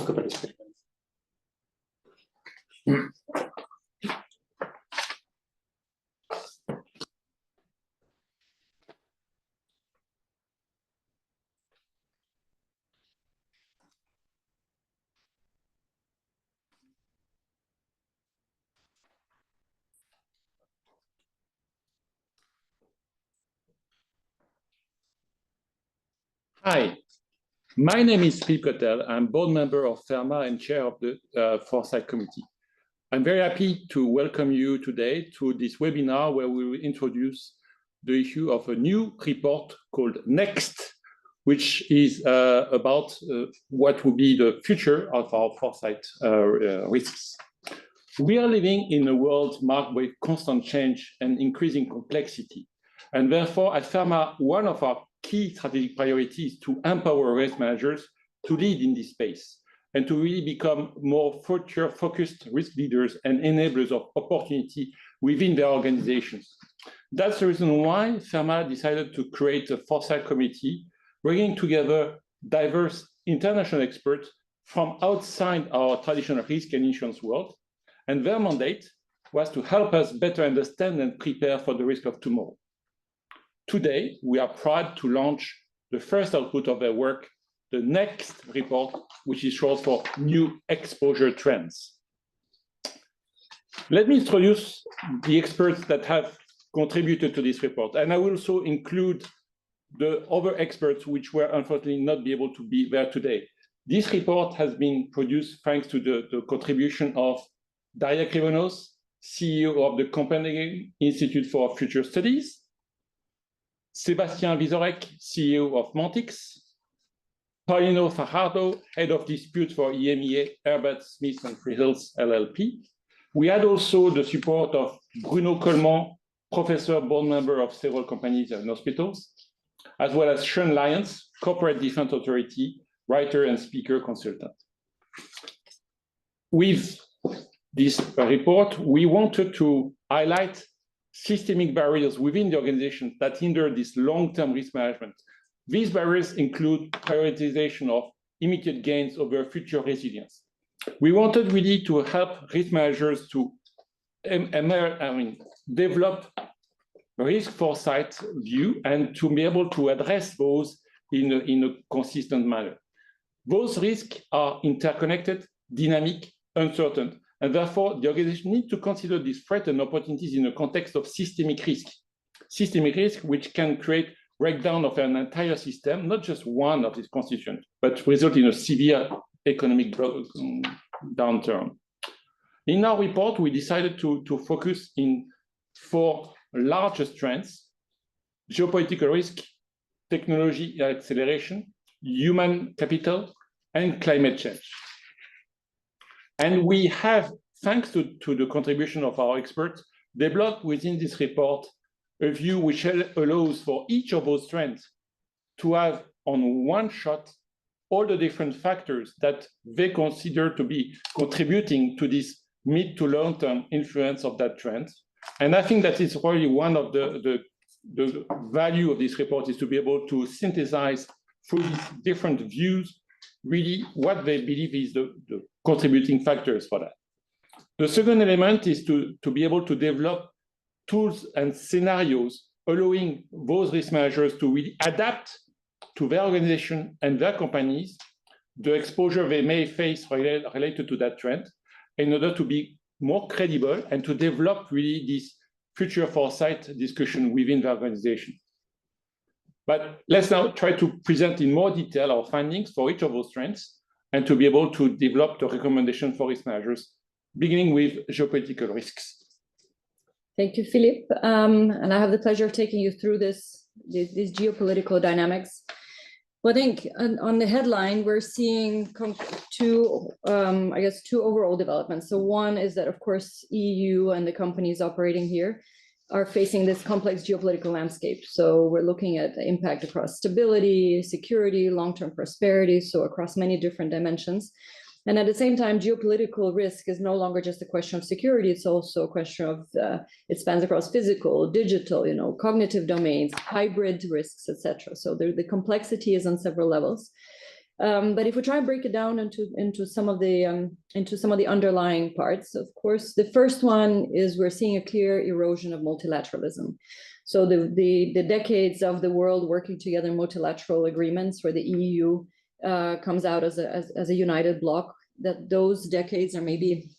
Hi, my name is Philippe Cotelle. I'm board member of FERMA and chair of the Foresight Committee. I'm very happy to welcome you today to this webinar where we will introduce the issue of a new report called Next, which is about what will be the future of our foresight risks. We are living in a world marked by constant change and increasing complexity. And therefore, at FERMA, one of our key strategic priorities is to empower risk managers to lead in this space and to really become more future-focused risk leaders and enablers of opportunity within their organizations. That's the reason why FERMA decided to create a Foresight Committee, bringing together diverse international experts from outside our traditional risk and insurance world. And their mandate was to help us better understand and prepare for the risk of tomorrow. Today, we are proud to launch the first output of their work, the Next report, which is short for New Exposure Trends. Let me introduce the experts that have contributed to this report, and I will also include the other experts which were unfortunately not be able to be there today. This report has been produced thanks to the contribution of Daria, CEO of the Copenhagen Institute for Future Studies, Sebastian, CEO of Montix, Paulino Fajardo, head of dispute for EMEA, Herbert Smith and Frizzles LLP. We had also the support of Bruno Coleman, professor, board member of several companies and hospitals, as well as Sean Lyons, Corporate Defense Authority, writer and speaker consultant. With this report, we wanted to highlight systemic barriers within the organization that hinder this long-term risk management. These barriers include prioritization of immediate gains over future resilience. We wanted really to help risk managers to develop risk foresight view and to be able to address those in a consistent manner. Those risks are interconnected, dynamic, uncertain, and therefore the organization needs to consider these threats and opportunities in the context of systemic risk. Systemic risk which can create breakdown of an entire system, not just one of its constituents, but result in a severe economic downturn. In our report, we decided to focus in 4 largest trends: geopolitical risk, technology acceleration, human capital, and climate change. And we have, thanks to the contribution of our experts, developed within this report a view which allows for each of those trends to have on one shot all the different factors that they consider to be contributing to this mid to long-term influence of that trend. And I think that is really one of the value of this report is to be able to synthesize through these different views really what they believe is the contributing factors for that. The second element is to be able to develop tools and scenarios allowing those risk managers to really adapt to their organization and their companies the exposure they may face related to that trend in order to be more credible and to develop really this future foresight discussion within the organization. But let's now try to present in more detail our findings for each of those trends and to be able to develop the recommendation for risk managers, beginning with geopolitical risks. Thank you, Philippe. And I have the pleasure of taking you through these geopolitical dynamics. Well, I think on the headline, we're seeing two overall developments. So one is that, of course, EU and the companies operating here are facing this complex geopolitical landscape. So we're looking at the impact across stability, security, long-term prosperity, so across many different dimensions. And at the same time, geopolitical risk is no longer just a question of security. It's also a question of, it spans across physical, digital, cognitive domains, hybrid risks, etc. So the complexity is on several levels. But if we try and break it down into some of the underlying parts, of course, the first one is we're seeing a clear erosion of multilateralism. So the decades of the world working together in multilateral agreements, where the EU comes out as a united bloc, that those decades are maybe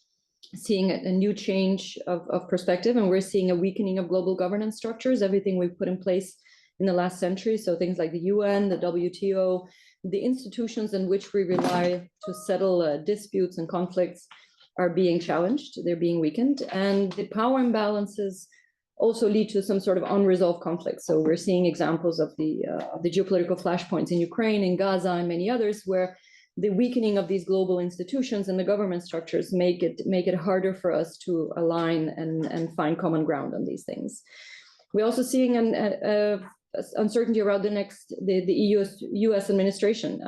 seeing a new change of perspective, and we're seeing a weakening of global governance structures, everything we've put in place in the last century. So things like the UN, the WTO, the institutions in which we rely to settle disputes and conflicts are being challenged, they're being weakened, and the power imbalances also lead to some sort of unresolved conflicts. So we're seeing examples of the geopolitical flashpoints in Ukraine, in Gaza, and many others, where the weakening of these global institutions and the government structures make it harder for us to align and find common ground on these things. We're also seeing an uncertainty around the US administration.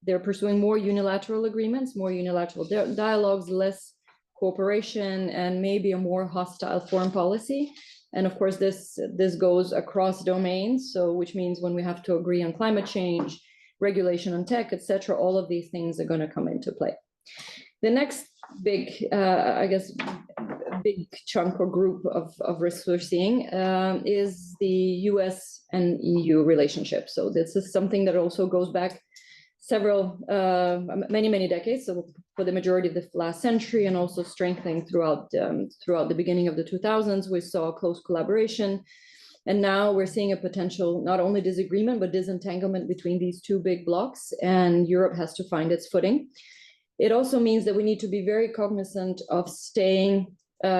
They're pursuing more unilateral agreements, more unilateral dialogues, less cooperation, and maybe a more hostile foreign policy. And of course, this goes across domains. So which means when we have to agree on climate change, regulation on tech, etc., all of these things are going to come into play. The next big, big chunk or group of risks we're seeing is the US and EU relationship. So this is something that also goes back many decades. So for the majority of the last century, and also strengthening throughout the beginning of the 2000s, we saw close collaboration. And now we're seeing a potential, not only disagreement, but disentanglement between these two big blocs, and Europe has to find its footing. It also means that we need to be very cognizant of staying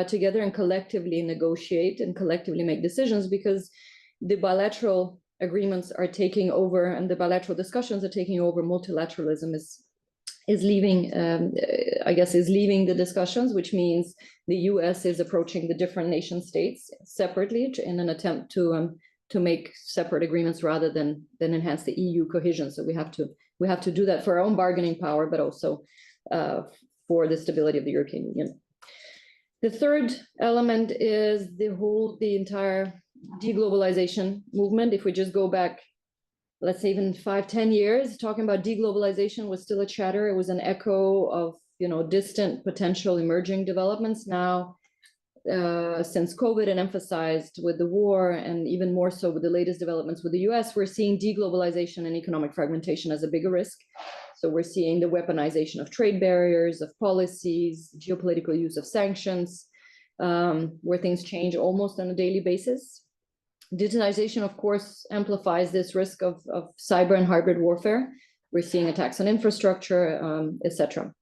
together and collectively negotiate and collectively make decisions, because the bilateral agreements are taking over and the bilateral discussions are taking over. Multilateralism is leaving the discussions, which means the US is approaching the different nation states separately in an attempt to make separate agreements rather than enhance the EU cohesion. So we have to do that for our own bargaining power, but also for the stability of the European Union. The third element is the entire deglobalization movement. If we just go back, let's say even 5-10 years, talking about deglobalization was still a chatter. It was an echo of distant potential emerging developments. Now, since COVID and emphasized with the war, and even more so with the latest developments with the US, we're seeing deglobalization and economic fragmentation as a bigger risk. So we're seeing the weaponization of trade barriers, of policies, geopolitical use of sanctions, where things change almost on a daily basis. Digitalization, of course, amplifies this risk of cyber and hybrid warfare. We're seeing attacks on infrastructure, etc.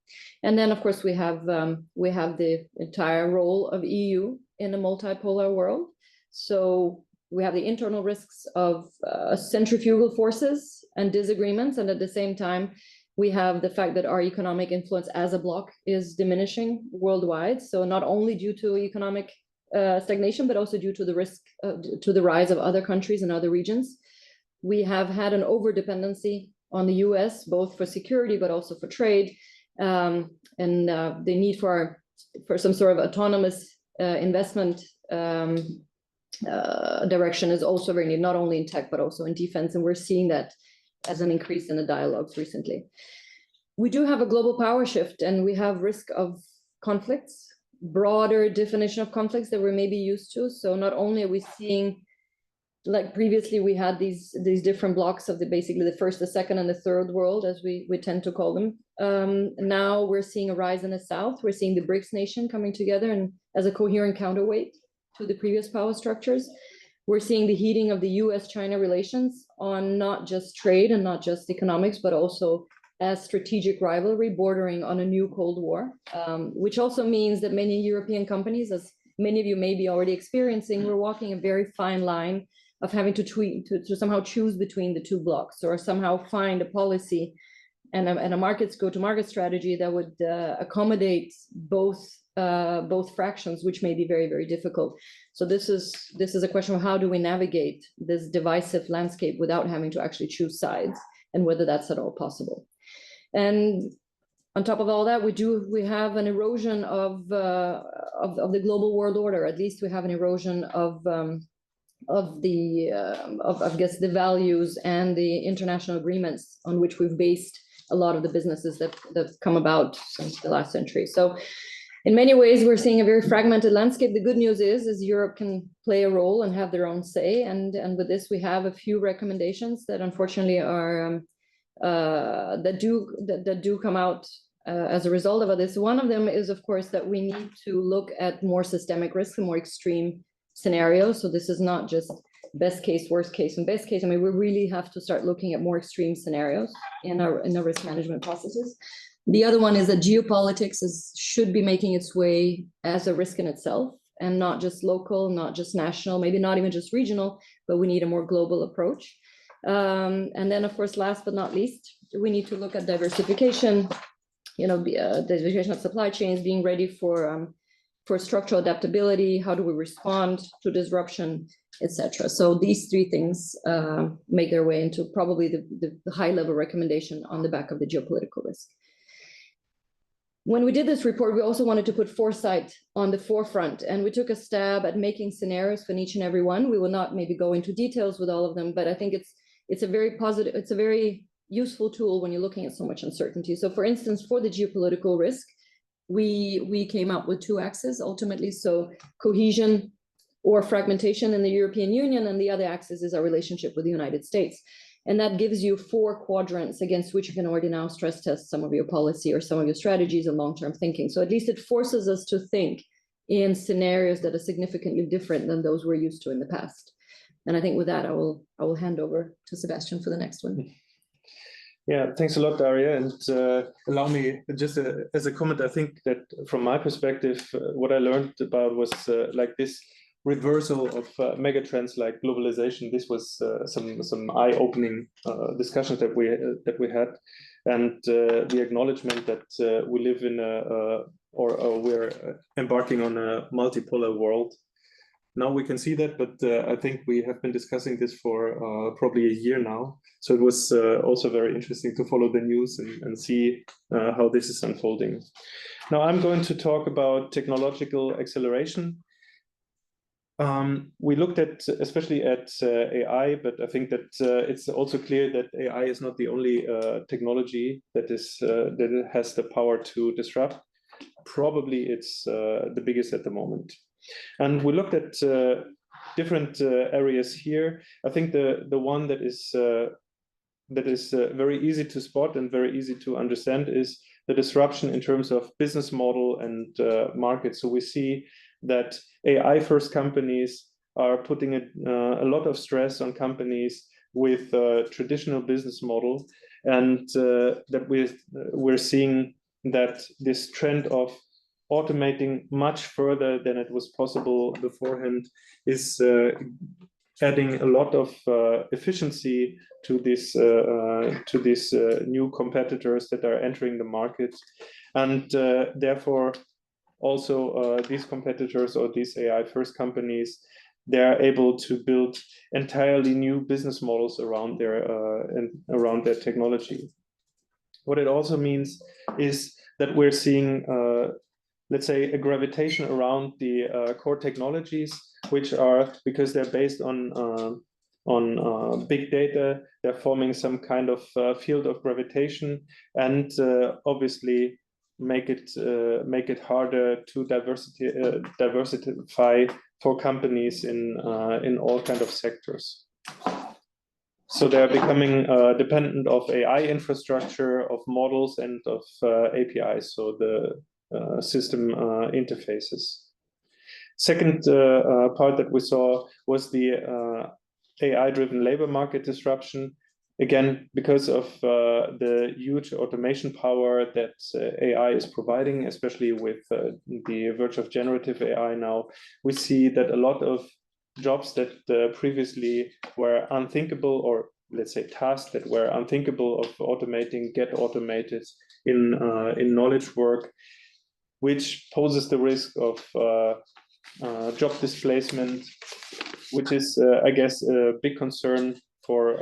And then, of course, we have the entire role of EU in a multipolar world. So we have the internal risks of centrifugal forces and disagreements, and at the same time, we have the fact that our economic influence as a bloc is diminishing worldwide. So not only due to economic stagnation, but also due to the risk to the rise of other countries and other regions. We have had an over-dependency on the US, both for security, but also for trade. And the need for some sort of autonomous investment direction is also very needed, not only in tech, but also in defense. And we're seeing that as an increase in the dialogues recently. We do have a global power shift, and we have risk of conflicts, broader definition of conflicts that we're maybe used to. So not only are we seeing, like previously we had these different blocks of basically the first, the second, and the third world, as we tend to call them. Now we're seeing a rise in the South. We're seeing the BRICS nation coming together and as a coherent counterweight to the previous power structures. We're seeing the heating of the US-China relations on not just trade and not just economics, but also as strategic rivalry bordering on a new Cold War, which also means that many European companies, as many of you may be already experiencing, we're walking a very fine line of having to somehow choose between the two blocks, or somehow find a policy and a go-to-market strategy that would accommodate both fractions, which may be very, very difficult. So this is a question of how do we navigate this divisive landscape without having to actually choose sides, and whether that's at all possible. And on top of all that, we have an erosion of the global world order. At least we have an erosion of I guess the values and the international agreements on which we've based a lot of the businesses that's come about since the last century. So in many ways, we're seeing a very fragmented landscape. The good news is Europe can play a role and have their own say. And with this, we have a few recommendations that unfortunately are that do come out as a result of this. One of them is, of course, that we need to look at more systemic risk and more extreme scenarios. So this is not just best case, worst case, and best case. I mean, we really have to start looking at more extreme scenarios in our risk management processes. The other one is that geopolitics should be making its way as a risk in itself, and not just local, not just national, maybe not even just regional, but we need a more global approach. And then, of course, last but not least, we need to look at diversification, diversification of supply chains, being ready for structural adaptability. How do we respond to disruption, etc. So these three things make their way into probably the high-level recommendation on the back of the geopolitical risk. When we did this report, we also wanted to put foresight on the forefront, and we took a stab at making scenarios for each and every one. We will not maybe go into details with all of them, but I think it's a very positive, it's a very useful tool when you're looking at so much uncertainty. So for instance, for the geopolitical risk, we came up with two axes ultimately. So cohesion or fragmentation in the European Union, and the other axis is our relationship with the United States. And that gives you 4 quadrants against which you can already now stress test some of your policy or some of your strategies and long-term thinking. So at least it forces us to think in scenarios that are significantly different than those we're used to in the past. And I think with that, I will hand over to Sebastian for the next one. Yeah, thanks a lot, Daria. And allow me just as a comment, I think that from my perspective, what I learned about was like this reversal of megatrends like globalization. This was some eye-opening discussions that we had, and the acknowledgement that we live in or we're embarking on a multipolar world. Now we can see that, but I think we have been discussing this for probably a year now. So it was also very interesting to follow the news and see how this is unfolding. Now I'm going to talk about technological acceleration. We looked at, especially at AI, but I think that it's also clear that AI is not the only technology that it has the power to disrupt. Probably it's the biggest at the moment. And we looked at different areas here. I think the one that is very easy to spot and very easy to understand is the disruption in terms of business model and market. So we see that AI-first companies are putting a lot of stress on companies with traditional business model, and that we're seeing that this trend of automating much further than it was possible beforehand is adding a lot of efficiency to these new competitors that are entering the market, and therefore also these competitors or these AI-first companies, they are able to build entirely new business models around their technology. What it also means is that we're seeing, let's say, a gravitation around the core technologies, which are, because they're based on big data, they're forming some kind of field of gravitation, and obviously make it harder to diversify for companies in all kind of sectors. So they're becoming dependent of AI infrastructure, of models, and of APIs, so the system interfaces. Second part that we saw was the AI-driven labor market disruption. Again, because of the huge automation power that AI is providing, especially with the verge of generative AI now, we see that a lot of jobs that previously were unthinkable, or let's say tasks that were unthinkable of automating, get automated in knowledge work, which poses the risk of job displacement, which is, I guess, a big concern for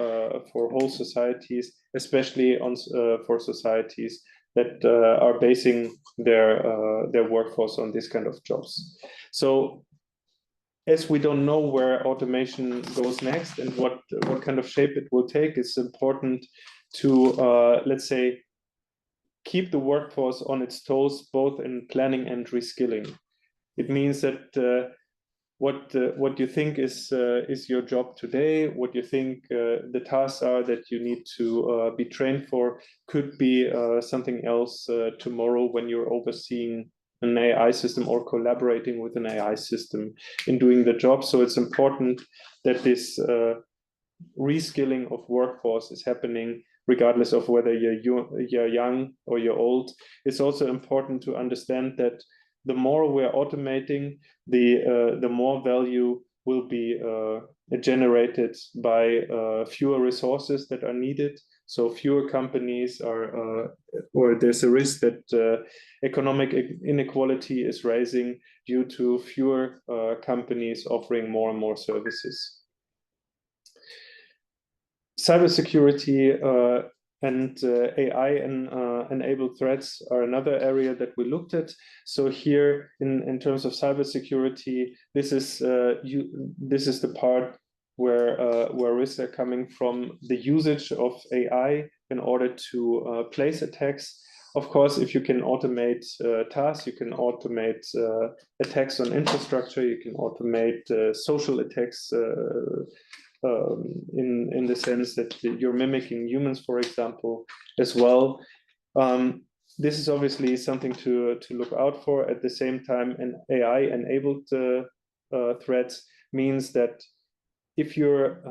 whole societies, especially for societies that are basing their workforce on this kind of jobs. So, as we don't know where automation goes next and what kind of shape it will take, it's important to let's say keep the workforce on its toes, both in planning and reskilling. It means that what you think is your job today, what you think the tasks are that you need to be trained for, could be something else tomorrow when you're overseeing an AI system or collaborating with an AI system in doing the job. So it's important that this reskilling of workforce is happening regardless of whether you're young or you're old. It's also important to understand that the more we're automating, the more value will be generated by fewer resources that are needed. So fewer companies are, or there's a risk that economic inequality is rising due to fewer companies offering more and more services. Cybersecurity and AI-enabled threats are another area that we looked at. So here, in terms of cybersecurity, this is the part where risks are coming from the usage of AI in order to place attacks. Of course, if you can automate tasks, you can automate attacks on infrastructure, you can automate social attacks in the sense that you're mimicking humans, for example, as well. This is obviously something to look out for. At the same time, an AI-enabled threat means that if you're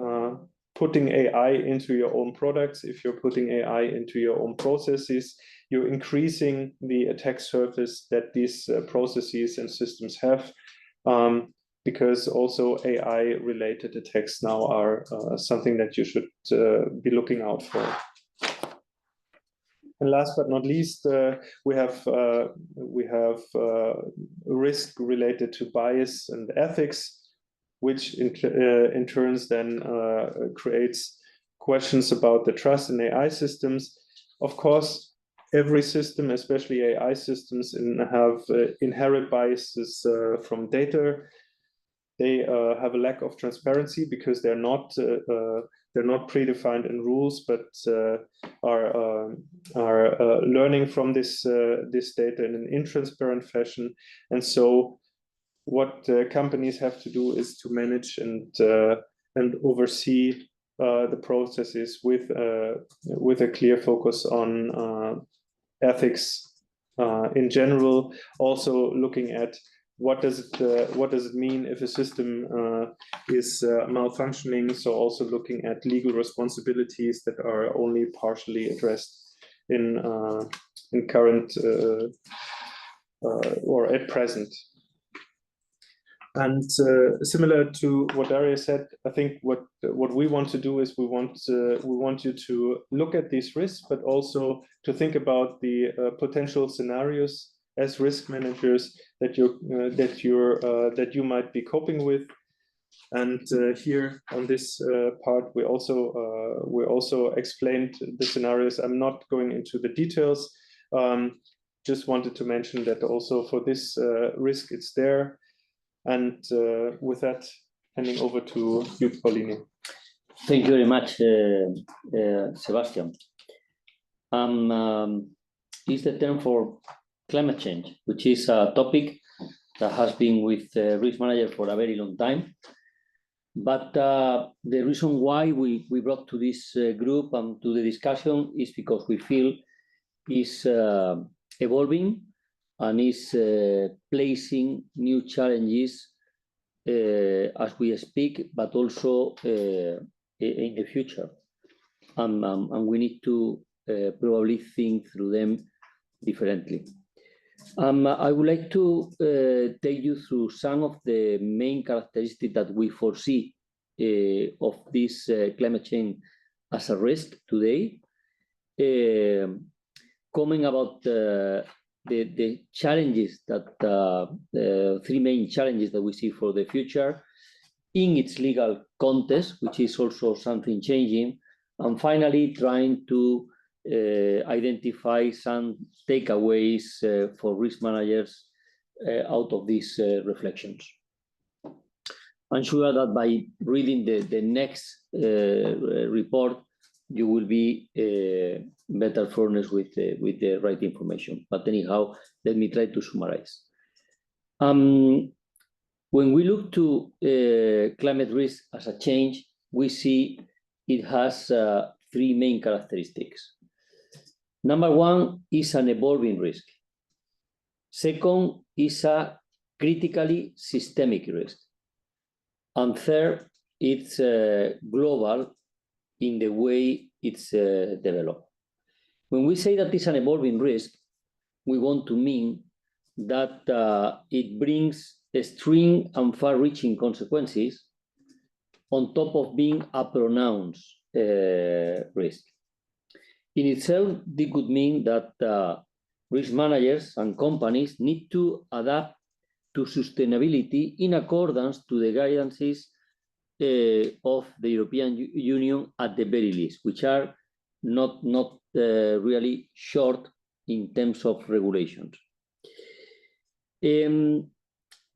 putting AI into your own products, if you're putting AI into your own processes, you're increasing the attack surface that these processes and systems have. Because also AI-related attacks now are something that you should be looking out for. And last but not least, we have risk related to bias and ethics, which in turns then creates questions about the trust in AI systems. Of course, every system, especially AI systems, have inherent biases from data. They have a lack of transparency because they're not predefined in rules, but are learning from this data in an intransparent fashion. And so, what companies have to do is to manage and oversee the processes with a clear focus on ethics in general. Also, looking at what does it mean if a system is malfunctioning? So also looking at legal responsibilities that are only partially addressed in current or at present. And similar to what Daria said, I think what we want to do is we want you to look at these risks, but also to think about the potential scenarios as risk managers that you might be coping with. And here on this part, we also explained the scenarios. I'm not going into the details. Just wanted to mention that also for this risk, it's there. And with that, handing over to you, Paulino. Thank you very much, Sebastian. Is the term for climate change, which is a topic that has been with risk manager for a very long time. But the reason why we brought to this group and to the discussion is because we feel is evolving and is placing new challenges as we speak, but also in the future. And we need to probably think through them differently. I would like to take you through some of the main characteristics that we foresee of this climate change as a risk today. Coming about the challenges that the three main challenges that we see for the future in its legal context, which is also something changing, and finally trying to identify some takeaways for risk managers out of these reflections. I'm sure that by reading the next report, you will be better furnished with the right information. But anyhow, let me try to summarize. When we look to climate risk as a change, we see it has three main characteristics. Number one is an evolving risk. Second is a critically systemic risk. And third, it's global in the way it's developed. When we say that it's an evolving risk, we want to mean that it brings a string and far-reaching consequences on top of being a pronounced risk. In itself, this could mean that risk managers and companies need to adapt to sustainability in accordance to the guidances of the European Union at the very least, which are not really short in terms of regulations.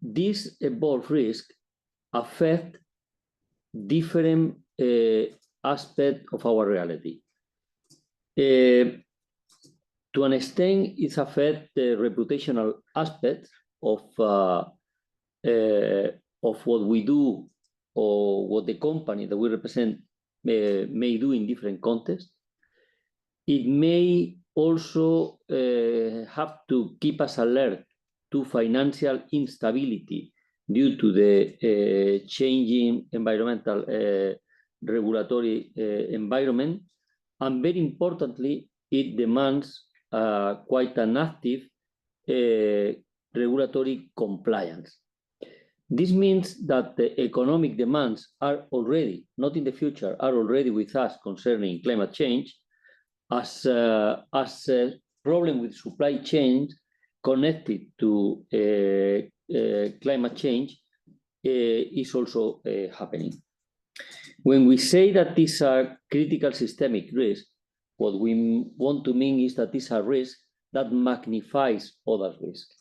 This evolved risk affect different aspects of our reality. To an extent, it affects the reputational aspect of what we do or what the company that we represent may do in different contexts. It may also have to keep us alert to financial instability due to the changing environmental regulatory environment. And very importantly, it demands quite an active regulatory compliance. This means that the economic demands are already, not in the future, are already with us concerning climate change, as a problem with supply chains connected to climate change is also happening. When we say that this is a critical systemic risk, what we want to mean is that it's a risk that magnifies other risks.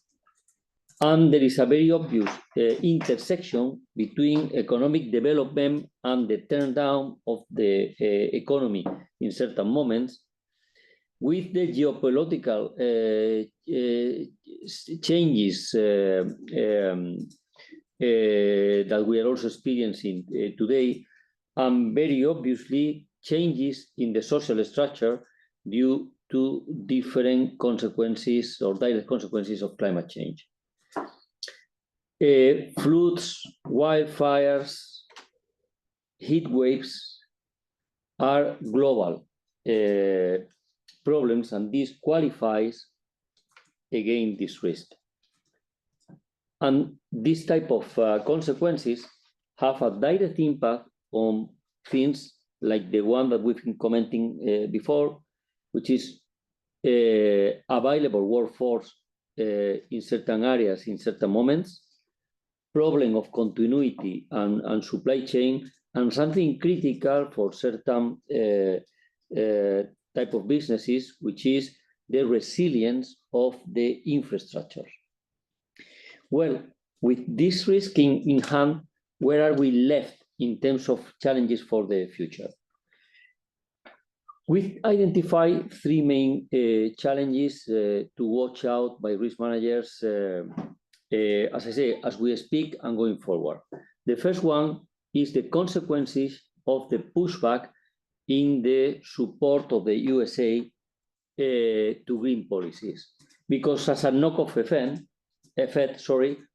And there is a very obvious intersection between economic development and the turn down of the economy in certain moments, with the geopolitical changes that we are also experiencing today, and very obviously changes in the social structure due to different consequences or direct consequences of climate change. Floods, wildfires, heat waves are global problems, and this qualifies against this risk. And this type of consequences have a direct impact on things like the one that we've been commenting before, which is available workforce in certain areas, in certain moments, problem of continuity and supply chain, and something critical for certain type of businesses, which is the resilience of the infrastructure. Well, with this risk in hand, where are we left in terms of challenges for the future? We identify three main challenges to watch out by risk managers, as I say, as we speak and going forward. The first one is the consequences of the pushback in the support of the USA to green policies, because as a knock-off effect,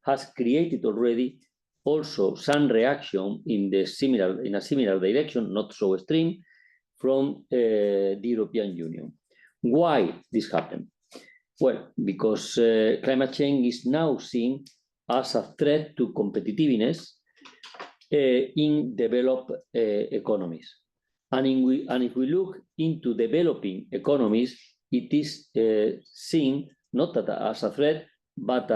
has created already also some reaction in a similar direction, not so extreme, from the European Union. Why this happened? Well, because climate change is now seen as a threat to competitiveness in developed economies. And if we look into developing economies, it is seen not as a threat, but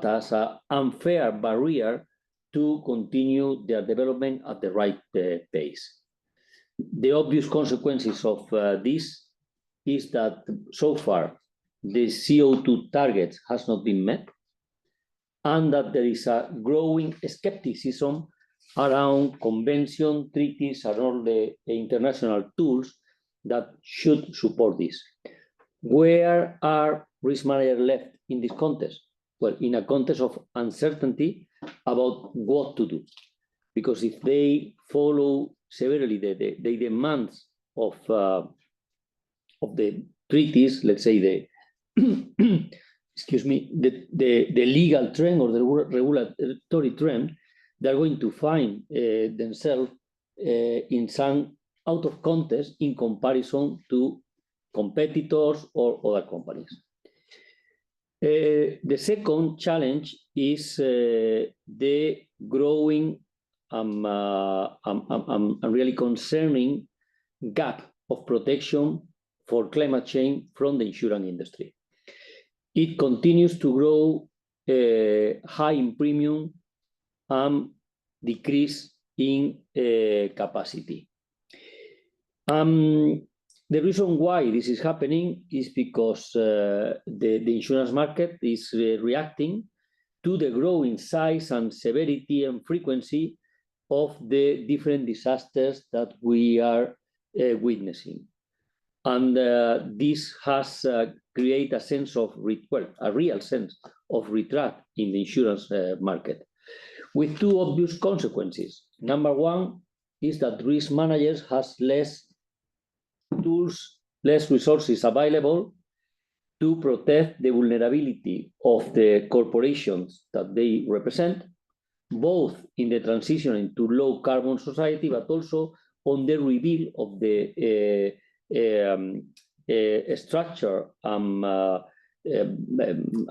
as an unfair barrier to continue their development at the right pace. The obvious consequences of this is that so far the CO2 targets has not been met, and that there is a growing skepticism around convention, treaties, and all the international tools that should support this. Where are risk managers left in this context? Well, in a context of uncertainty about what to do. Because if they follow severely the demands of the treaties, let's say the excuse me, the legal trend or the regulatory trend, they're going to find themselves in some out of context in comparison to competitors or other companies. The second challenge is the growing really concerning gap of protection for climate change from the insurance industry. It continues to grow high in premium and decrease in capacity. The reason why this is happening is because the insurance market is reacting to the growing size and severity and frequency of the different disasters that we are witnessing. And this has created a sense of, a real sense of retreat in the insurance market, with two obvious consequences. Number one is that risk managers has less tools, less resources available to protect the vulnerability of the corporations that they represent, both in the transition into low carbon society, but also on the reveal of the structure and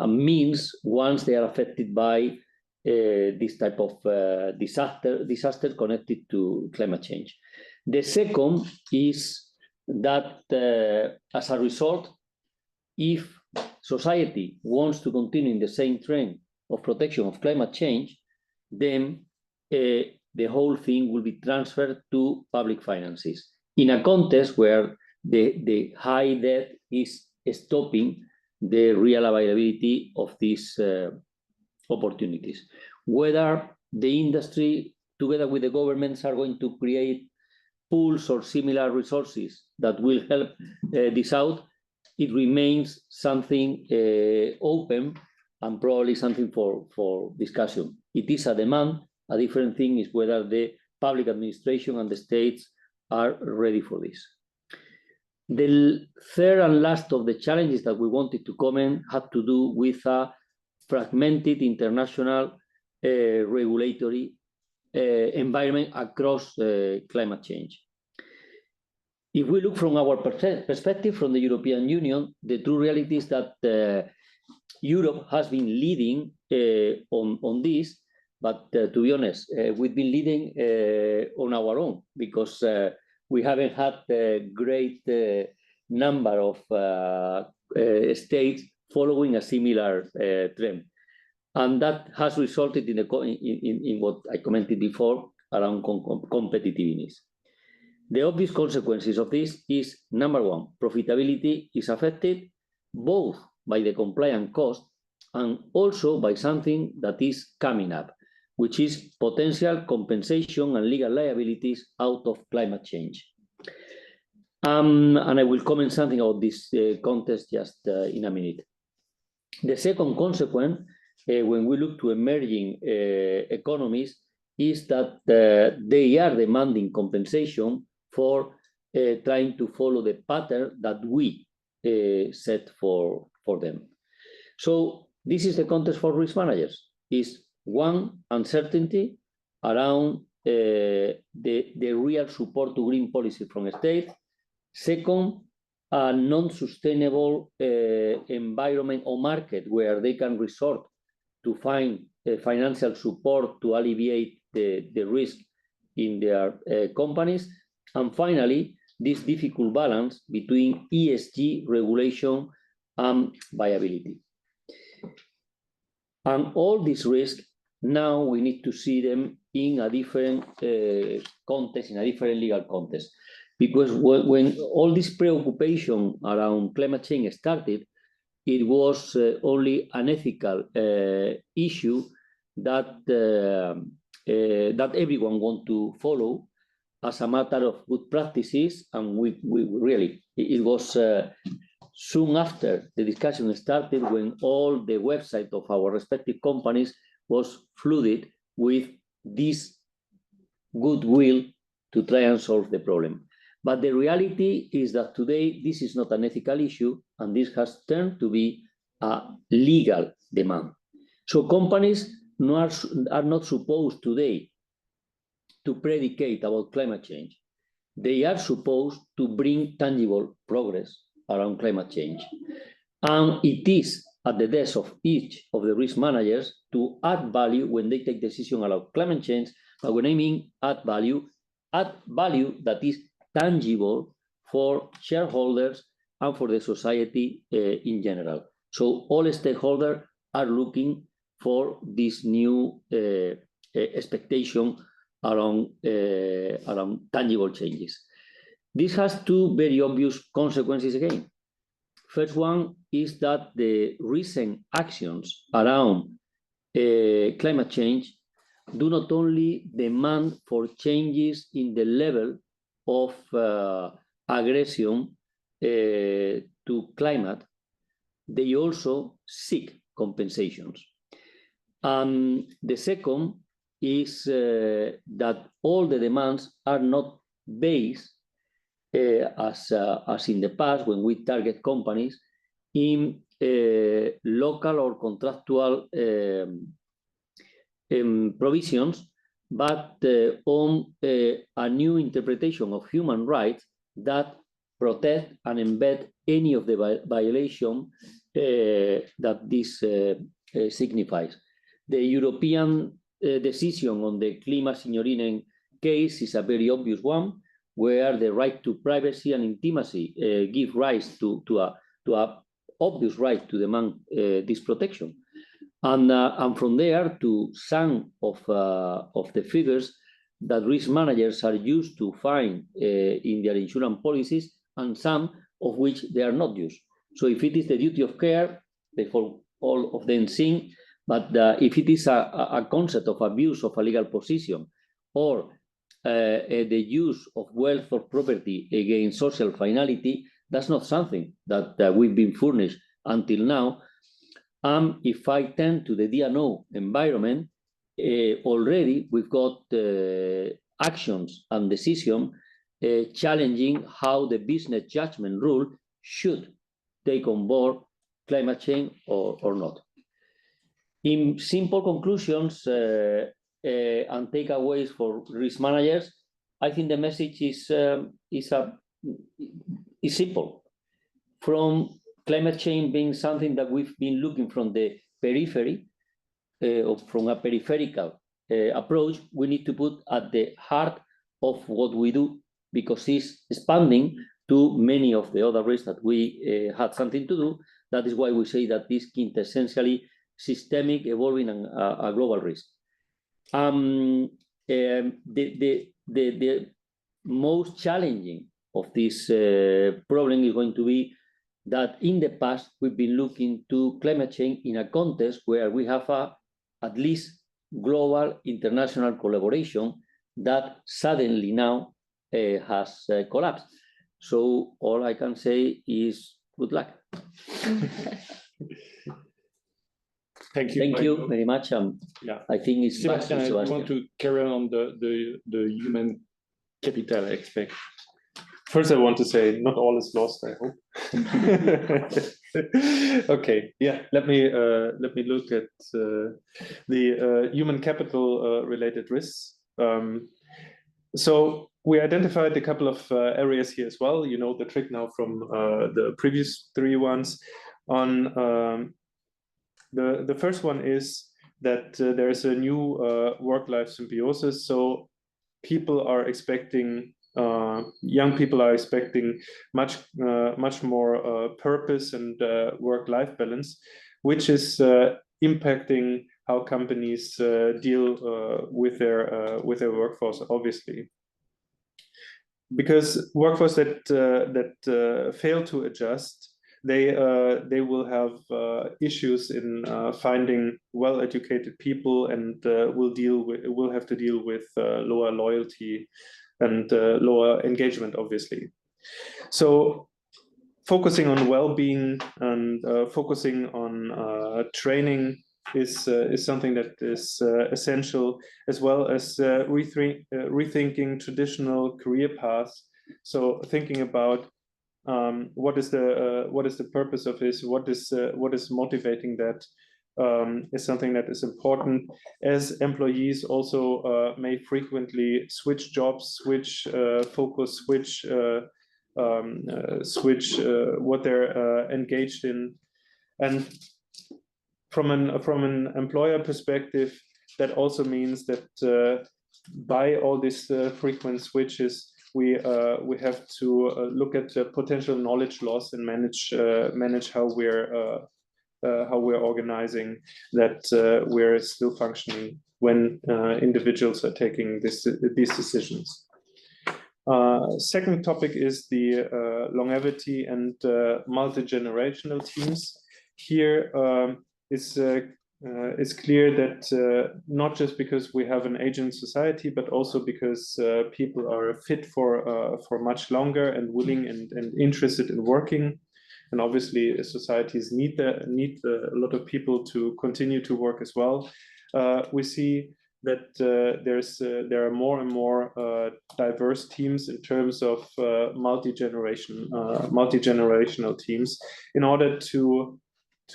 means once they are affected by this type of disaster connected to climate change. The second is that as a result, if society wants to continue in the same trend of protection of climate change, then the whole thing will be transferred to public finances in a context where the high debt is stopping the real availability of these opportunities. Whether the industry, together with the governments, are going to create pools or similar resources that will help this out, it remains something open and probably something for discussion. It is a demand. A different thing is whether the public administration and the states are ready for this. The third and last of the challenges that we wanted to comment had to do with a fragmented international regulatory environment across climate change. If we look from our perspective from the European Union, the true reality is that Europe has been leading on this, but to be honest, we've been leading on our own because we haven't had a great number of states following a similar trend. And that has resulted in what I commented before around competitiveness. The obvious consequences of this is, number one, profitability is affected both by the compliance cost and also by something that is coming up, which is potential compensation and legal liabilities out of climate change. And I will comment something about this context just in a minute. The second consequence, when we look to emerging economies, is that they are demanding compensation for trying to follow the pattern that we set for them. So this is the context for risk managers. Is one, uncertainty around the real support to green policy from a state. Second, a non-sustainable environment or market where they can resort to find financial support to alleviate the risk in their companies. And finally, this difficult balance between ESG regulation and viability. And all these risks, now we need to see them in a different context, in a different legal context. Because when all this preoccupation around climate change started, it was only an ethical issue that that everyone wants to follow. as a matter of good practices, and we really, it was soon after the discussion started when all the website of our respective companies was flooded with this goodwill to try and solve the problem. But the reality is that today this is not an ethical issue, and this has turned to be a legal demand. So companies are not supposed today to predicate about climate change. They are supposed to bring tangible progress around climate change. And it is at the desk of each of the risk managers to add value when they take decisions about climate change. But when I mean add value that is tangible for shareholders and for the society in general. So all stakeholders are looking for this new expectation around tangible changes. This has two very obvious consequences again. First one is that the recent actions around climate change do not only demand for changes in the level of aggression to climate, they also seek compensations. The second is that all the demands are not based as in the past when we target companies in local or contractual provisions, but on a new interpretation of human rights that protect and embed any of the violation that this signifies. The European decision on the Klimasignorinen case is a very obvious one, where the right to privacy and intimacy give rise to a obvious right to demand this protection. And from there to some of the figures that risk managers are used to find in their insurance policies, and some of which they are not used. So if it is the duty of care, they fall all of them sing. But if it is a concept of abuse of a legal position, or the use of wealth or property against social finality, that's not something that we've been furnished until now. If I tend to the D&O environment, already we've got actions and decisions challenging how the business judgment rule should take on board climate change or not. In simple conclusions and takeaways for risk managers, I think the message is simple. From climate change being something that we've been looking from the periphery, or from a peripheral approach, we need to put at the heart of what we do, because it's expanding to many of the other risks that we had something to do. That is why we say that this is quintessentially systemic, evolving, and a global risk. The most challenging of this problem is going to be that in the past we've been looking to climate change in a context where we have at least global international collaboration that suddenly now has collapsed. So all I can say is good luck. Thank you. Thank you very much. Yeah. I think it's Sebastian, I want to carry on the human capital aspect. First, I want to say not all is lost, I hope. Okay, yeah, let me look at the human capital related risks. So we identified a couple of areas here as well. You know the trick now from the previous three ones. On the first one is that there is a new work-life symbiosis. So people are expecting, young people are expecting much more purpose and work-life balance, which is impacting how companies deal with their workforce, obviously. Because workforce that fail to adjust, they will have issues in finding well-educated people, and will have to deal with lower loyalty and lower engagement, obviously. So focusing on well-being and focusing on training is something that is essential, as well as rethinking traditional career paths. So thinking about what is the purpose of this, what is motivating that, is something that is important, as employees also may frequently switch jobs, switch focus, switch what they're engaged in. And from an employer perspective, that also means that by all these frequent switches, we have to look at potential knowledge loss and manage how we're organizing, that we're still functioning when individuals are taking these decisions. Second topic is the longevity and multi-generational teams. Here it's clear that not just because we have an aging society, but also because people are fit for much longer and willing and interested in working. And obviously societies need a lot of people to continue to work as well. We see that there are more and more diverse teams in terms of multi-generational teams. In order to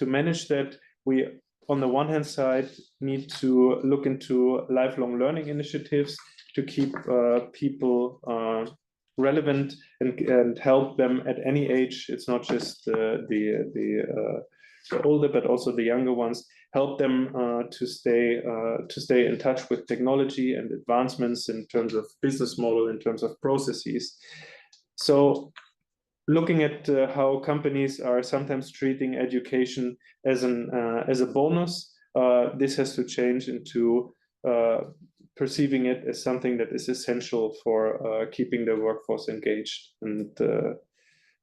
manage that, we, on the one hand side, need to look into lifelong learning initiatives to keep people relevant and help them at any age. It's not just the older, but also the younger ones. Help them to stay in touch with technology and advancements in terms of business model, in terms of processes. So looking at how companies are sometimes treating education as a bonus, this has to change into perceiving it as something that is essential for keeping the workforce engaged and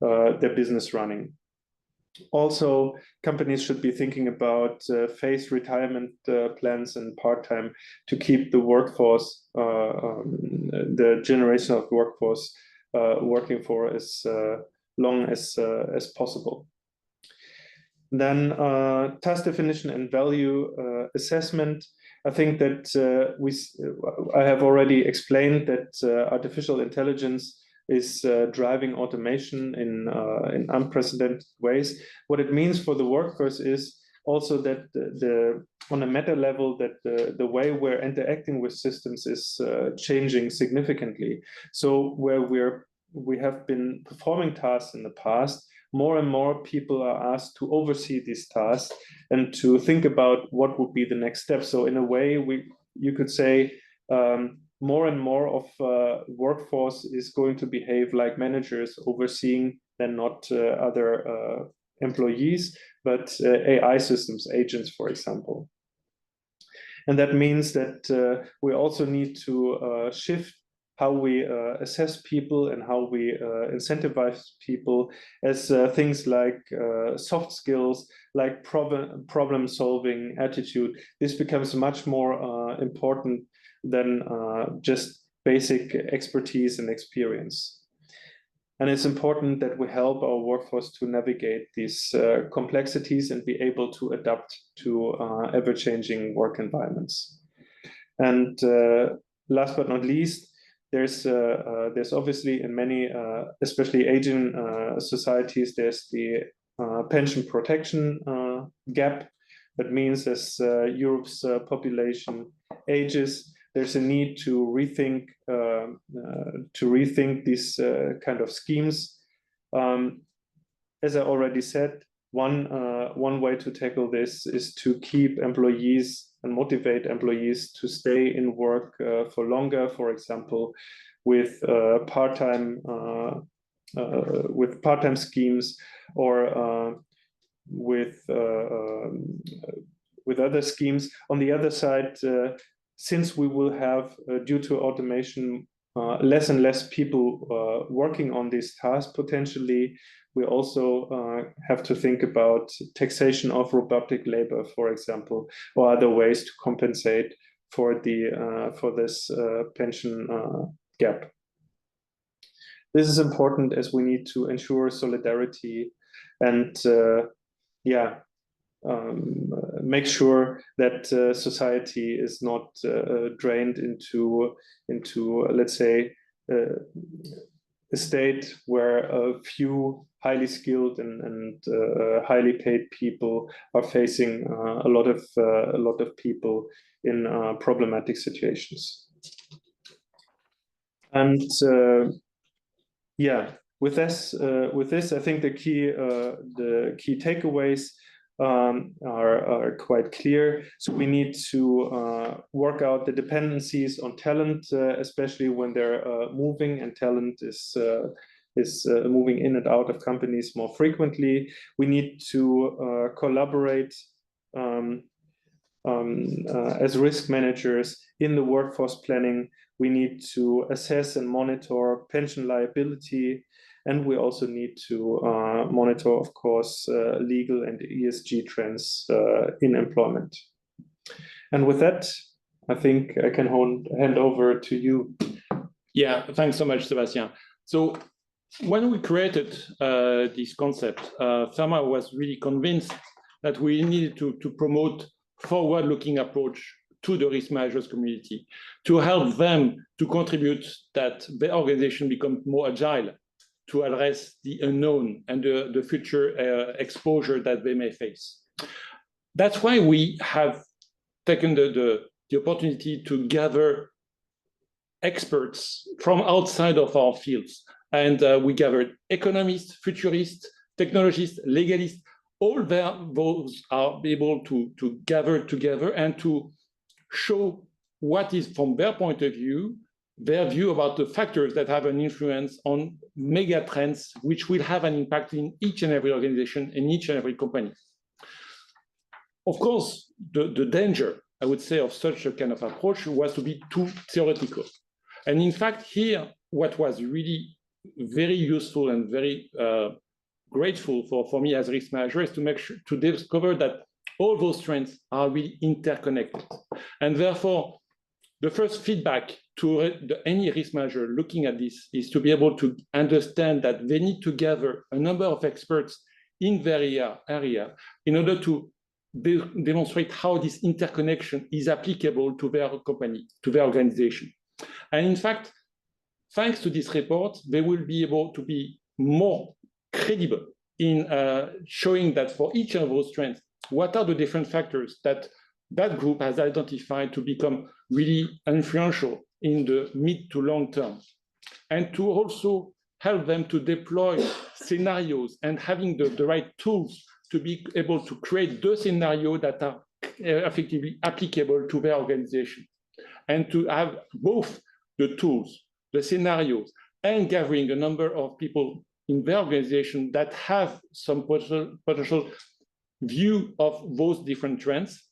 their business running. Also, companies should be thinking about phased retirement plans and part-time to keep the workforce, the generation of workforce working for as long as possible. Then task definition and value assessment. I think that I have already explained that artificial intelligence is driving automation in unprecedented ways. What it means for the workforce is also that on a meta level, that the way we're interacting with systems is changing significantly. So where we have been performing tasks in the past, more and more people are asked to oversee these tasks and to think about what would be the next step. So in a way, you could say more and more of workforce is going to behave like managers, overseeing then not other employees, but AI systems, agents, for example. And that means that we also need to shift how we assess people and how we incentivize people as things like soft skills, like problem-solving attitude. This becomes much more important than just basic expertise and experience. And it's important that we help our workforce to navigate these complexities and be able to adapt to ever-changing work environments. And last but not least, there's obviously in many, especially aging societies, there's the pension protection gap. That means as Europe's population ages, there's a need to rethink these kind of schemes. As I already said, one way to tackle this is to keep employees and motivate employees to stay in work for longer, for example, with part-time schemes, or with other schemes. On the other side, since we will have, due to automation, less and less people working on these tasks, potentially, we also have to think about taxation of robotic labor, for example, or other ways to compensate for this pension gap. this is important as we need to ensure solidarity and make sure that society is not drained into let's say a state where a few highly skilled and highly paid people are facing a lot of people in problematic situations. And with this, I think the key takeaways are quite clear. So we need to work out the dependencies on talent, especially when they're moving, and talent is moving in and out of companies more frequently. We need to collaborate as risk managers in the workforce planning. We need to assess and monitor pension liability. And we also need to monitor, of course, legal and ESG trends in employment. And with that, I think I can hand over to you. Yeah, thanks so much, Sebastian. So when we created this concept, FERMA was really convinced that we needed to promote forward-looking approach to the risk managers community, to help them to contribute that their organization become more agile, to address the unknown and the future exposure that they may face. That's why we have taken the opportunity to gather experts from outside of our fields. And we gathered economists, futurists, technologists, legalists, all those are able to gather together and to show what is, from their point of view, their view about the factors that have an influence on mega trends, which will have an impact in each and every organization, in each and every company. Of course, the danger, I would say, of such a kind of approach was to be too theoretical. And in fact, here, what was really very useful and very grateful for me as risk manager is to discover that all those trends are really interconnected. And therefore, the first feedback to any risk manager looking at this is to be able to understand that they need to gather a number of experts in their area in order to demonstrate how this interconnection is applicable to their company, to their organization. And in fact, thanks to this report, they will be able to be more credible in showing that for each of those trends, what are the different factors that that group has identified to become really influential in the mid to long term, and to also help them to deploy scenarios and having the right tools to be able to create those scenarios that are effectively applicable to their organization, and to have both the tools, the scenarios, and gathering a number of people in their organization that have some potential view of those different trends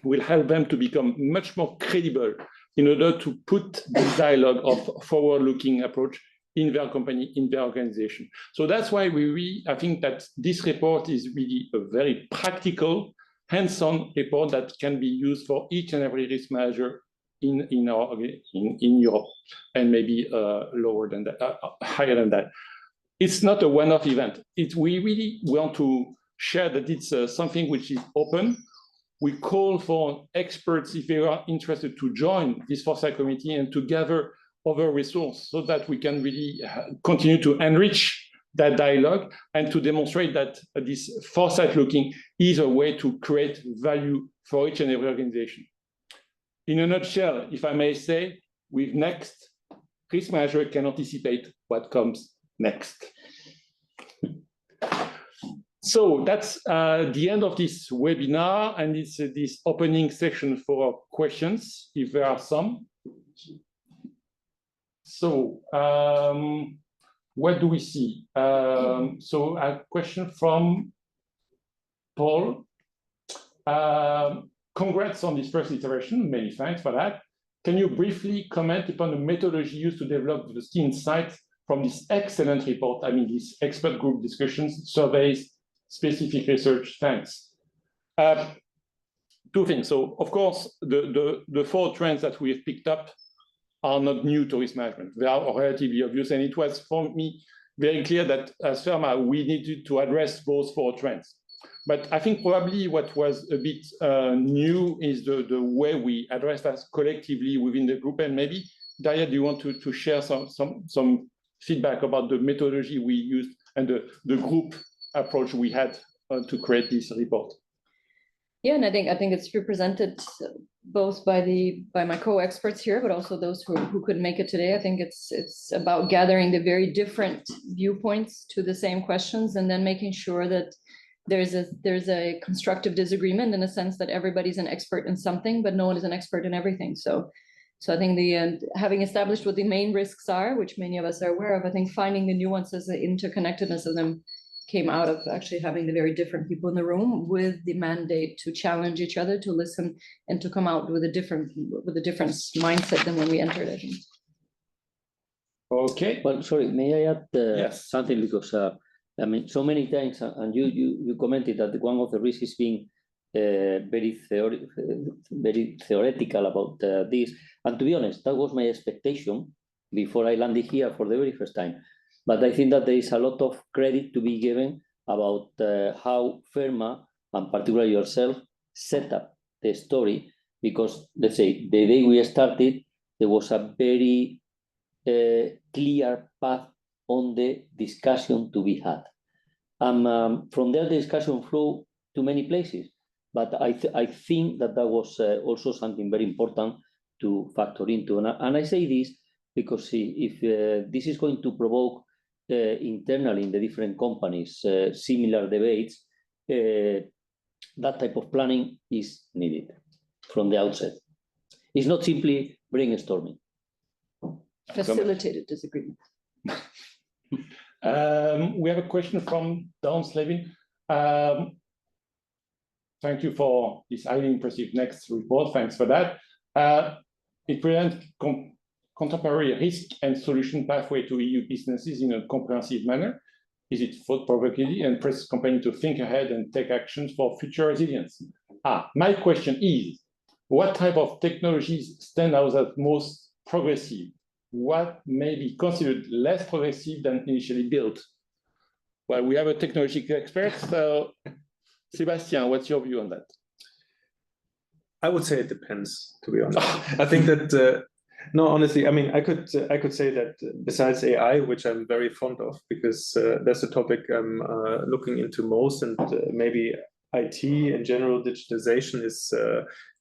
will help them to become much more credible in order to put the dialogue of forward-looking approach in their company, in their organization. So that's why I think that this report is really a very practical, hands-on report that can be used for each and every risk manager in Europe, and maybe lower than that, higher than that. It's not a one-off event. We really want to share that it's something which is open. We call for experts, if they are interested, to join this Foresight Committee and to gather other resources so that we can really continue to enrich that dialogue and to demonstrate that this foresight looking is a way to create value for each and every organization. In a nutshell, if I may say, with Next, risk manager can anticipate what comes next. So that's the end of this webinar, and it's this opening section for questions, if there are some. So what do we see? So a question from Paul. Congrats on this first iteration. Many thanks for that. Can you briefly comment upon the methodology used to develop the key insights from this excellent report? I mean, these expert group discussions, surveys, specific research. Thanks. Two things. So, of course, the 4 trends that we have picked up are not new to risk management. They are relatively obvious. And it was, for me, very clear that as FERMA, we needed to address those four trends. But I think probably what was a bit new is the way we address that collectively within the group. And maybe, Daria, do you want to share some feedback about the methodology we used and the group approach we had to create this report? Yeah, and I think it's represented both by my co-experts here, but also those who couldn't make it today. I think it's about gathering the very different viewpoints to the same questions, and then making sure that there's a constructive disagreement in a sense that everybody's an expert in something, but no one is an expert in everything. So I think having established what the main risks are, which many of us are aware of, I think finding the nuances, the interconnectedness of them came out of actually having the very different people in the room with the mandate to challenge each other, to listen, and to come out with a different mindset than when we entered it. Okay. Well, sorry, may I add yes. something? Because I mean, so many times, and you commented that one of the risks is being very theoretical about this. And to be honest, that was my expectation before I landed here for the very first time. But I think that there is a lot of credit to be given about how FERMA, and particularly yourself, set up the story. Because, let's say, the day we started, there was a very clear path on the discussion to be had. From there, the discussion flew to many places. But I think that was also something very important to factor into. And I say this because if this is going to provoke internally in the different companies similar debates, that type of planning is needed from the outset. It's not simply brainstorming. Facilitated disagreement. We have a question from Don Slevin. Thank you for this highly impressive next report. Thanks for that. It presents contemporary risk and solution pathway to EU businesses in a comprehensive manner. Is it thought-provoking and presses company to think ahead and take actions for future resilience? My question is, what type of technologies stand out as most progressive? What may be considered less progressive than initially built? Well, we have a technological expert, so Sebastian, what's your view on that? I would say it depends, to be honest. I think that no, honestly, I mean, I could say that besides AI, which I'm very fond of, because that's a topic I'm looking into most, and maybe IT in general, digitization is,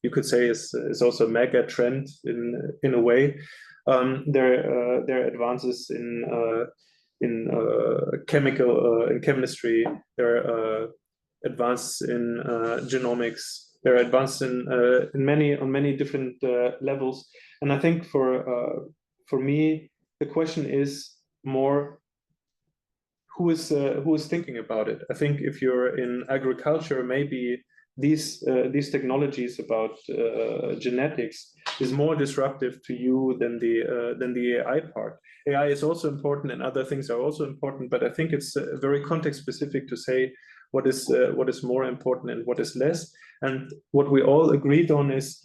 you could say, is also a mega trend in a way. There are advances in chemistry. There are advances in genomics. There are advances on many different levels. And I think for me, the question is more who is thinking about it. I think if you're in agriculture, maybe these technologies about genetics is more disruptive to you than the AI part. AI is also important, and other things are also important, but I think it's very context specific to say what is more important and what is less. And what we all agreed on is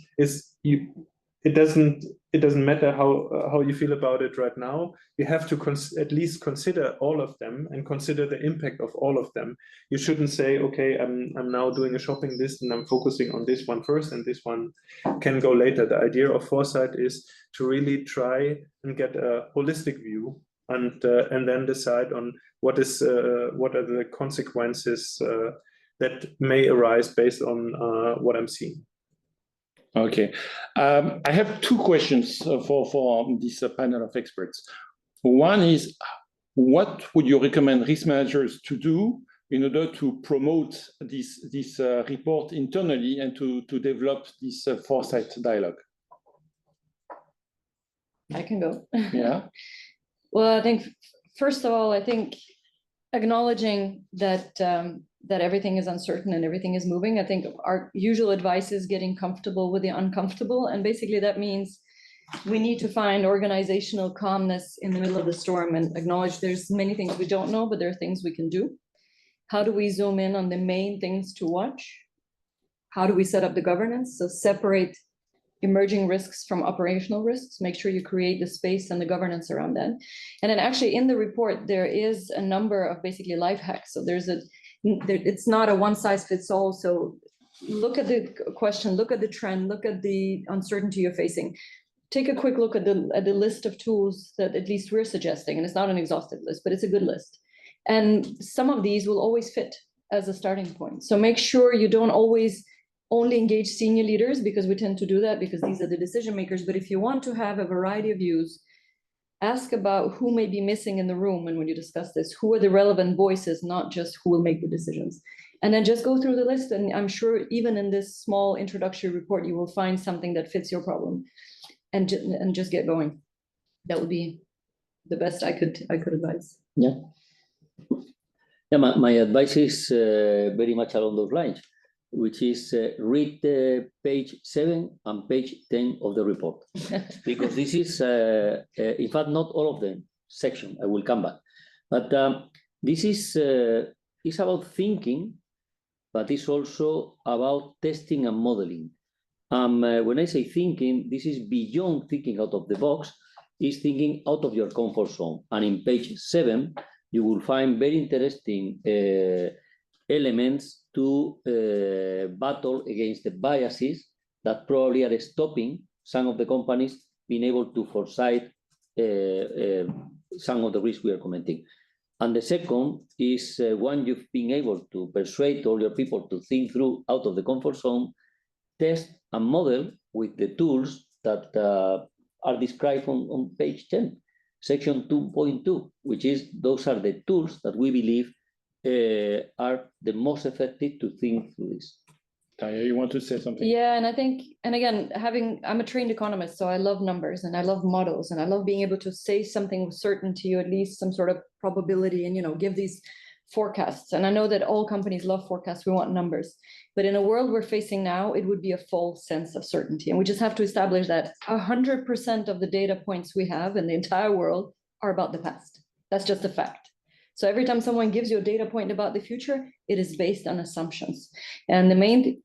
it doesn't matter how you feel about it right now. You have to at least consider all of them and consider the impact of all of them. You shouldn't say, okay, I'm now doing a shopping list and I'm focusing on this one first and this one can go later. The idea of foresight is to really try and get a holistic view and then decide on what are the consequences that may arise based on what I'm seeing. Okay, I have two questions for this panel of experts. One is, what would you recommend risk managers to do in order to promote this report internally and to develop this foresight dialogue? I can go. Yeah. Well, I think, first of all, I think acknowledging that that everything is uncertain and everything is moving. I think our usual advice is getting comfortable with the uncomfortable. And basically that means we need to find organizational calmness in the middle of the storm and acknowledge there's many things we don't know, but there are things we can do. How do we zoom in on the main things to watch? How do we set up the governance? So separate emerging risks from operational risks. Make sure you create the space and the governance around that. And then actually in the report, there is a number of basically life hacks. So it's not a one size fits all. So look at the question, look at the trend, look at the uncertainty you're facing. Take a quick look at the list of tools that at least we're suggesting. And it's not an exhaustive list, but it's a good list. And some of these will always fit as a starting point. So make sure you don't always only engage senior leaders, because we tend to do that because these are the decision makers. But if you want to have a variety of views, ask about who may be missing in the room. And when you discuss this, who are the relevant voices, not just who will make the decisions. And then just go through the list. And I'm sure even in this small introductory report, you will find something that fits your problem, and just get going. That would be the best I could advise. Yeah. Yeah, my advice is very much along those lines, which is read page 7 and page 10 of the report. Because this is, in fact, not all of the section, I will come back. But this is it's about thinking, but it's also about testing and modeling. When I say thinking, this is beyond thinking out of the box, it's thinking out of your comfort zone. And in page 7, you will find very interesting elements to battle against the biases that probably are stopping some of the companies being able to foresight some of the risks we are commenting. And the second is when you've been able to persuade all your people to think through out of the comfort zone, test and model with the tools that are described on page 10, section 2.2, which is those are the tools that we believe are the most effective to think through this. Daria, you want to say something? Yeah, and I think, and again, I'm a trained economist, so I love numbers and I love models and I love being able to say something with certainty, or at least some sort of probability, and give these forecasts. And I know that all companies love forecasts, we want numbers. But in a world we're facing now, it would be a false sense of certainty. And we just have to establish that 100% of the data points we have in the entire world are about the past. That's just a fact. So every time someone gives you a data point about the future, it is based on assumptions. And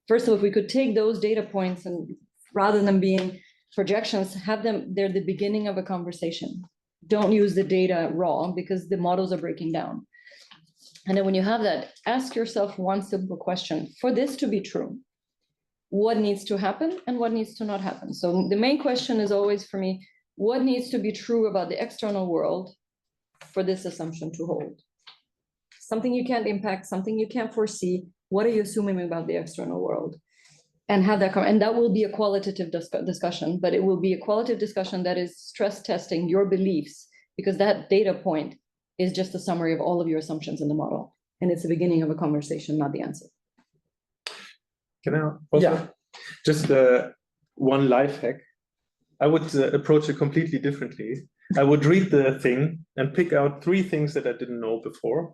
first of all, if we could take those data points and rather than being projections, have them, they're the beginning of a conversation. Don't use the data raw because the models are breaking down. And then when you have that, ask yourself one simple question. For this to be true, what needs to happen and what needs to not happen? So the main question is always for me, what needs to be true about the external world for this assumption to hold? Something you can't impact, something you can't foresee. What are you assuming about the external world? And have that come, and that will be a qualitative discussion, but it will be a qualitative discussion that is stress testing your beliefs, because that data point is just a summary of all of your assumptions in the model. And it's the beginning of a conversation, not the answer. Can I also? Yeah. Just one life hack. I would approach it completely differently. I would read the thing and pick out 3 things that I didn't know before,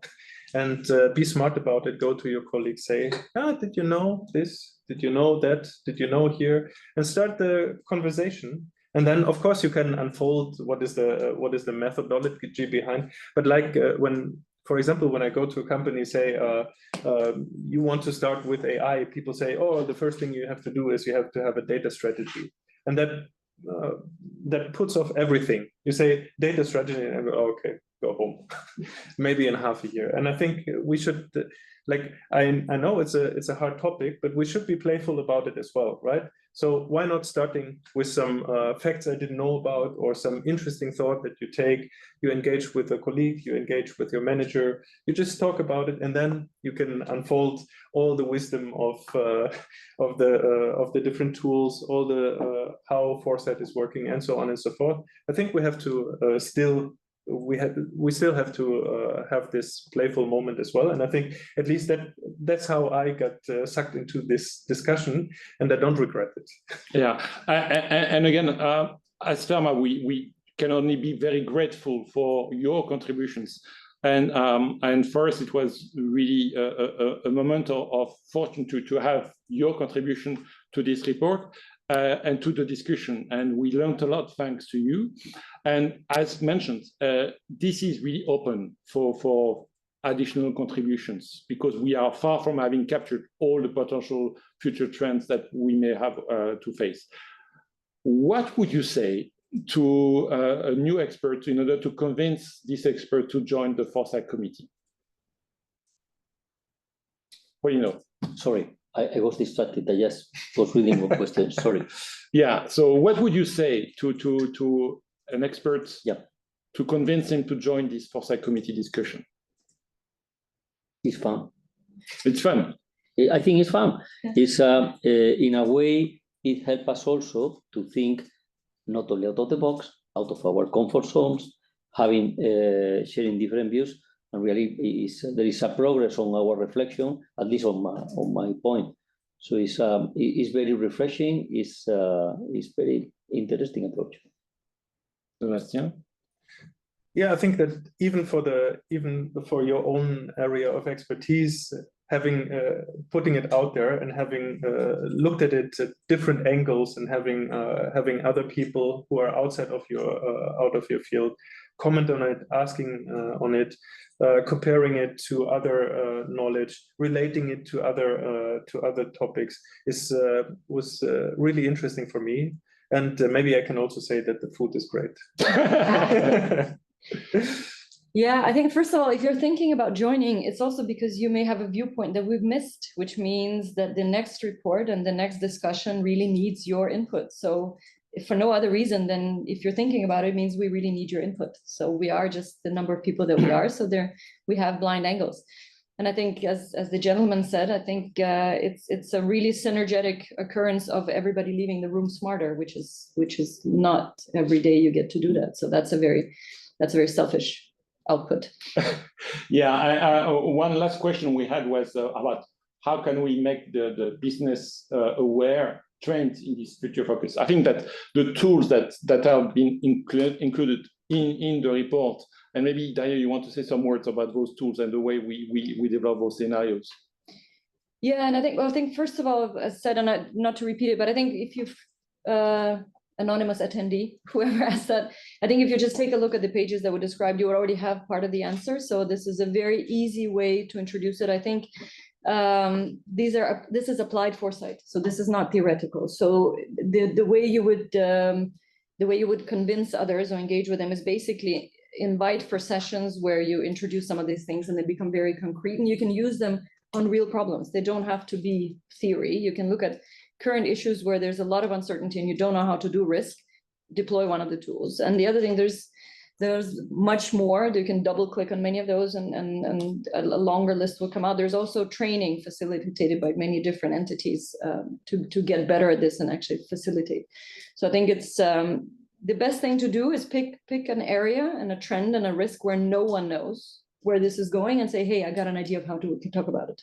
and be smart about it. Go to your colleagues, say, did you know this? Did you know that? Did you know here? And start the conversation. And then, of course, you can unfold what is the methodology behind. But like when, for example, when I go to a company, say, you want to start with AI, people say, oh, the first thing you have to do is you have to have a data strategy. And that puts off everything. You say data strategy, and I go, oh, okay, go home. Maybe in half a year. And I think we should, I know it's a hard topic, but we should be playful about it as well, right? So why not starting with some facts I didn't know about, or some interesting thought that you take, you engage with a colleague, you engage with your manager, you just talk about it, and then you can unfold all the wisdom of the different tools, all the how Foresight is working, and so on and so forth. I think we have to we still have to have this playful moment as well. And I think at least that's how I got sucked into this discussion, and I don't regret it. Yeah, and again, as FERMA, we can only be very grateful for your contributions. And for us, it was really a moment of fortune to have your contribution to this report and to the discussion. And we learned a lot thanks to you. And as mentioned, this is really open for additional contributions, because we are far from having captured all the potential future trends that we may have to face. what would you say to a new expert in order to convince this expert to join the Foresight Committee? Paulino. Sorry, I was distracted. I just was reading one question. Sorry. Yeah. So what would you say to an expert to convince him to join this Foresight Committee discussion? It's fun. It's fun. I think it's fun. It's in a way, it helps us also to think not only out of the box, out of our comfort zones, having sharing different views, and really there is a progress on our reflection, at least on my point. So it's very refreshing. It's very interesting approach. Sebastian? Yeah, I think that even for your own area of expertise, having putting it out there and having looked at it at different angles and having other people who are outside of your field comment on it, asking on it, comparing it to other knowledge, relating it to other topics was really interesting for me. And maybe I can also say that the food is great. Yeah, I think first of all, if you're thinking about joining, it's also because you may have a viewpoint that we've missed, which means that the next report and the next discussion really needs your input. So if for no other reason than if you're thinking about it, it means we really need your input. So we are just the number of people that we are. So we have blind angles. And I think as the gentleman said, I think it's a really synergetic occurrence of everybody leaving the room smarter, which is not every day you get to do that. So that's a very selfish output. Yeah, one last question we had was about how can we make the business aware trends in this future focus. I think that the tools that have been included in the report, and maybe Daria, you want to say some words about those tools and the way we develop those scenarios. Yeah, and I think first of all, as said, and not to repeat it, but I think if you've anonymous attendee, whoever asked that, I think if you just take a look at the pages that were described, you already have part of the answer. So this is a very easy way to introduce it. I think this is applied foresight, so this is not theoretical. So the way you would convince others or engage with them is basically invite for sessions where you introduce some of these things and they become very concrete, and you can use them on real problems. They don't have to be theory. You can look at current issues where there's a lot of uncertainty and you don't know how to do risk, deploy one of the tools. And the other thing, there's much more. You can double click on many of those and a longer list will come out. There's also training facilitated by many different entities to get better at this and actually facilitate. So I think it's the best thing to do is pick an area and a trend and a risk where no one knows where this is going and say, hey, I got an idea of how we can talk about it.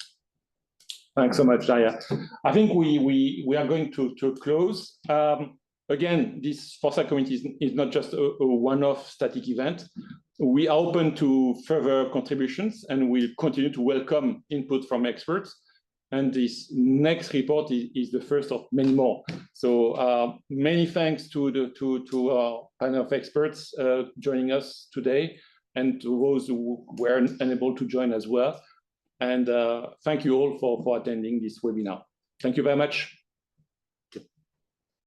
Thanks so much, Daria. I think we are going to close. Again, this Foresight Committee is not just a one-off static event. We are open to further contributions and we'll continue to welcome input from experts. And this next report is the first of many more. So many thanks to our panel of experts joining us today and to those who were unable to join as well. And thank you all for attending this webinar. Thank you very much.